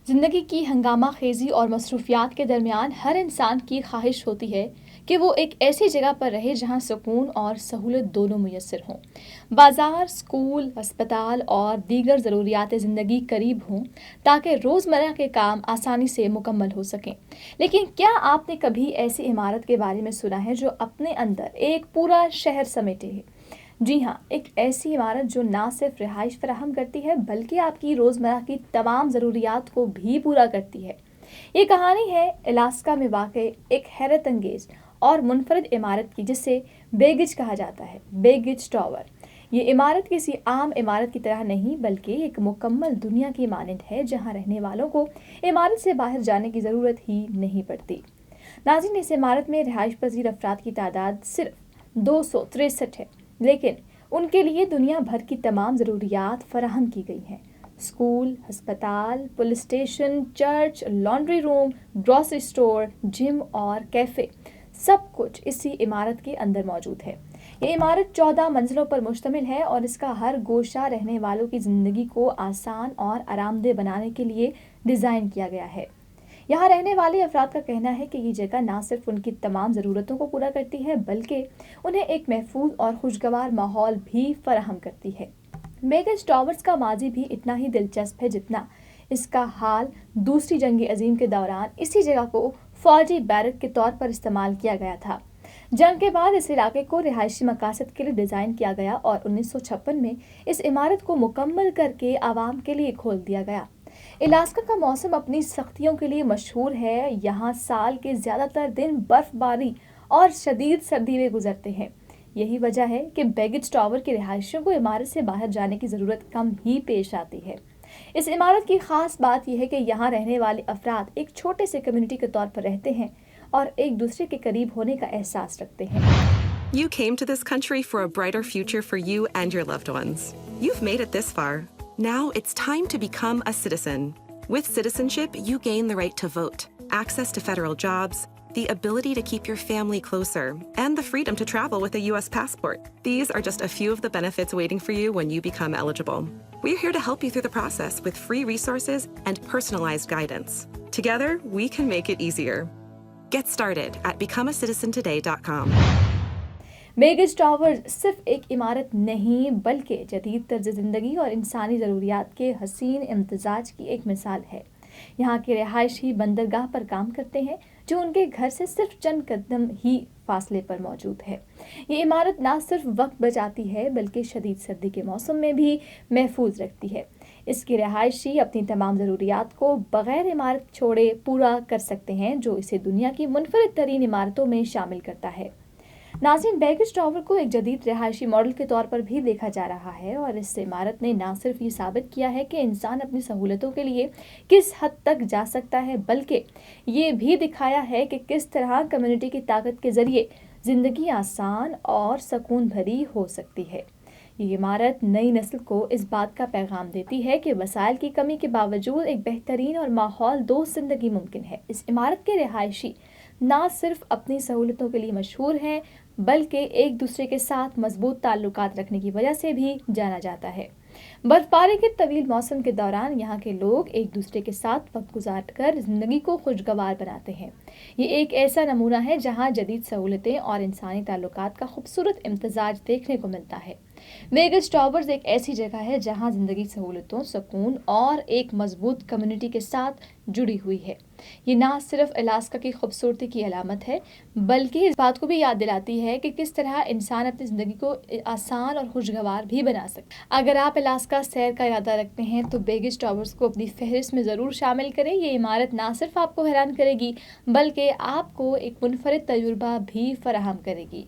ज़िंदगी की हंगामा खेज़ी और मसरूफ़ियात के दरमियान हर इंसान की ख्वाहिश होती है कि वो एक ऐसी जगह पर रहे जहाँ सुकून और सहूलत दोनों मुयस्सर हों। बाज़ार, स्कूल, अस्पताल और दीगर ज़रूरियात ज़िंदगी करीब हों ताकि रोज़मर्रा के काम आसानी से मुकम्मल हो सकें। लेकिन क्या आपने कभी ऐसी इमारत के बारे में सुना है जो अपने अंदर एक पूरा शहर समेटे है? जी हाँ, एक ऐसी इमारत जो ना सिर्फ रिहाइश फराहम करती है बल्कि आपकी रोज़मर्रा की तमाम ज़रूरियात को भी पूरा करती है। ये कहानी है अलास्का में वाक़ई एक हैरत अंगेज़ और मुनफरद इमारत की जिसे बेगिच कहा जाता है, बेगिच टावर। ये इमारत किसी आम इमारत की तरह नहीं बल्कि एक मुकम्मल दुनिया की मानंद है जहाँ रहने वालों को इमारत से बाहर जाने की ज़रूरत ही नहीं पड़ती। नाज़रीन, इस इमारत में रिहाइश पज़ीर अफराद की तादाद सिर्फ 263 है, लेकिन उनके लिए दुनिया भर की तमाम ज़रूरियात फराहम की गई हैं। स्कूल, अस्पताल, police station, church, laundry room, grocery store, gym और कैफ़े, सब कुछ इसी इमारत के अंदर मौजूद है। ये इमारत 14 मंजिलों पर मुश्तमिल है और इसका हर गोशा रहने वालों की ज़िंदगी को आसान और आरामदेह बनाने के लिए डिज़ाइन किया गया है। यहाँ रहने वाले अफराद का कहना है कि ये जगह ना सिर्फ उनकी तमाम ज़रूरतों को पूरा करती है बल्कि उन्हें एक महफूज और खुशगवार माहौल भी फराहम करती है। बेगिच टावर्स का माजी भी इतना ही दिलचस्प है जितना इसका हाल। दूसरी जंग अजीम के दौरान इसी जगह को फौजी बैरक के तौर पर इस्तेमाल किया गया था। जंग के बाद इस इलाके को रिहायशी मकासद के लिए डिज़ाइन किया गया और 1956 में इस इमारत को मुकम्मल करके आवाम के लिए खोल दिया गया। अलास्का का मौसम अपनी सख्तियों के लिए मशहूर है। यहाँ साल के ज़्यादातर दिन बर्फबारी और शदीद सर्दी में गुजरते हैं। यही वजह है कि बेगिच टावर के रिहायशियों को इमारत से बाहर जाने की ज़रूरत कम ही पेश आती है। इस इमारत की ख़ास बात यह है कि यहाँ रहने वाले अफराद एक छोटे से कम्युनिटी के तौर पर रहते हैं और एक दूसरे के करीब होने का एहसास रखते हैं। You came to this country for a brighter future for you and your loved ones. You've made it this far. Now it's time to become a citizen. With citizenship, you gain the right to vote, access to federal jobs, the ability to keep your family closer, and the freedom to travel with a U.S. passport. These are just a few of the benefits waiting for you when you become eligible. We're here to help you through the process with free resources and personalized guidance. Together, we can make it easier. Get started at becomeacitizentoday.com. Begich tower सिर्फ एक इमारत नहीं बल्कि जदीद तर्ज ज़िंदगी और इंसानी ज़रूरियात के हसीन इम्तजाज की एक मिसाल है। यहाँ के रिहायशी बंदरगाह पर काम करते हैं जो उनके घर से सिर्फ चंद कदम ही फासले पर मौजूद है। ये इमारत ना सिर्फ वक्त बचाती है बल्कि शदीद सर्दी के मौसम में भी महफूज रखती है। इसके रिहायशी अपनी तमाम ज़रूरियात को बग़ैर इमारत छोड़े पूरा कर सकते हैं जो इसे दुनिया की मुनफरद तरीन इमारतों में शामिल करता है। नाज़रीन, बेगिच टावर को एक जदीद रिहायशी मॉडल के तौर पर भी देखा जा रहा है और इस इमारत ने ना सिर्फ ये साबित किया है कि इंसान अपनी सहूलतों के लिए किस हद तक जा सकता है बल्कि ये भी दिखाया है कि किस तरह कम्युनिटी की ताकत के ज़रिए ज़िंदगी आसान और सुकून भरी हो सकती है। ये इमारत नई नस्ल को इस बात का पैगाम देती है कि वसाइल की कमी के बावजूद एक बेहतरीन और माहौल दोस्त ज़िंदगी मुमकिन है। इस इमारत के रिहायशी ना सिर्फ अपनी सहूलतों के लिए मशहूर हैं बल्कि एक दूसरे के साथ मजबूत ताल्लुकात रखने की वजह से भी जाना जाता है। बर्फबारी के तवील मौसम के दौरान यहाँ के लोग एक दूसरे के साथ वक्त गुजार कर ज़िंदगी को खुशगवार बनाते हैं। ये एक ऐसा नमूना है जहाँ जदीद सहूलतें और इंसानी ताल्लुकात का खूबसूरत इम्तजाज देखने को मिलता है। बेगिच टावर्स एक ऐसी जगह है जहाँ ज़िंदगी सहूलतों, सुकून और एक मजबूत कम्युनिटी के साथ जुड़ी हुई है। ये ना सिर्फ अलास्का की खूबसूरती की अलामत है बल्कि इस बात को भी याद दिलाती है कि किस तरह इंसान अपनी ज़िंदगी को आसान और खुशगवार भी बना सकता है। अगर आप अलास्का सैर का इरादा रखते हैं तो बेगिच टावर्स को अपनी फहरिस्त में ज़रूर शामिल करें। ये इमारत ना सिर्फ आपको हैरान करेगी बल्कि आपको एक मुनफरिद तजुर्बा भी फराहम करेगी।